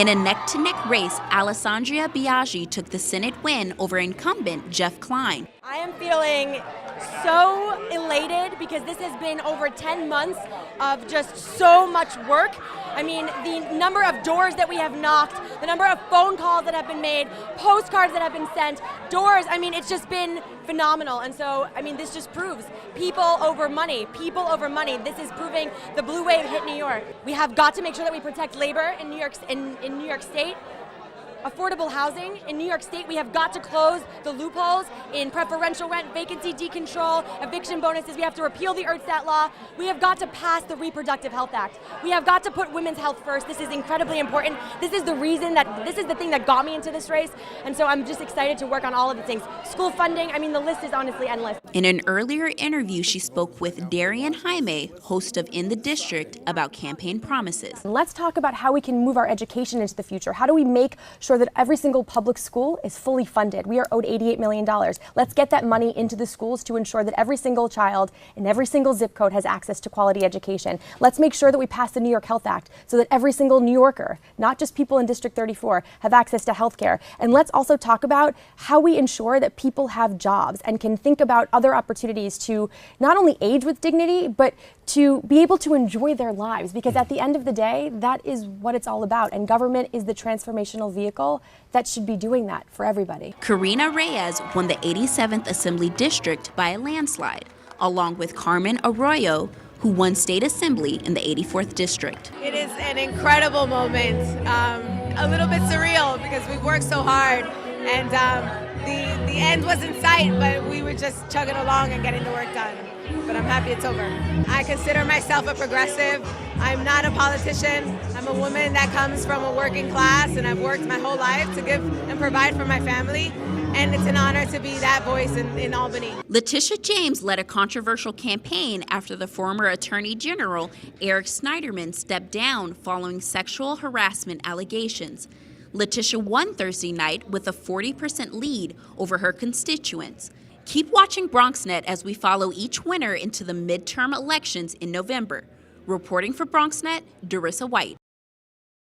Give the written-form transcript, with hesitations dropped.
In a neck-to-neck race, Alessandra Biaggi took the Senate win over incumbent Jeff Klein. I am feeling so elated because this has been over 10 months of just so much work. I mean, the number of doors that we have knocked, the number of phone calls that have been made, postcards that have been sent, doors, I mean, it's just been phenomenal. And so, I mean, this just proves people over money, people over money. This is proving the blue wave hit New York. We have got to make sure that we protect labor in New York State. Affordable housing in New York State. We have got to close the loopholes in preferential rent, vacancy decontrol, eviction bonuses. We have to repeal the ERTSAT law. We have got to pass the Reproductive Health Act. We have got to put women's health first. This is incredibly important. This is the reason that, this is the thing that got me into this race. And so I'm just excited to work on all of the things. School funding, I mean, the list is honestly endless. In an earlier interview, she spoke with Darian Jaime, host of In the District, about campaign promises. Let's talk about how we can move our education into the future. How do we make sure that every single public school is fully funded? We are owed $88 million. Let's get that money into the schools to ensure that every single child in every single zip code has access to quality education. Let's make sure that we pass the New York Health Act so that every single New Yorker, not just people in District 34, have access to health care. And let's also talk about how we ensure that people have jobs and can think about other opportunities to not only age with dignity, but to be able to enjoy their lives. Because at the end of the day, that is what it's all about. And government is the transformational vehicle that should be doing that for everybody. Karines Reyes won the 87th Assembly District by a landslide, along with Carmen Arroyo, who won State Assembly in the 84th District. It is an incredible moment, a little bit surreal because we've worked so hard, and the end was in sight, but we were just chugging along and getting the work done. But I'm happy it's over. I consider myself a progressive. I'm not a politician. I'm a woman that comes from a working class, and I've worked my whole life to give and provide for my family. And it's an honor to be that voice in Albany. Letitia James led a controversial campaign after the former Attorney General, Eric Schneiderman, stepped down following sexual harassment allegations. Letitia won Thursday night with a 40% lead over her constituents. Keep watching BronxNet as we follow each winner into the midterm elections in November. Reporting for BronxNet, Darissa White.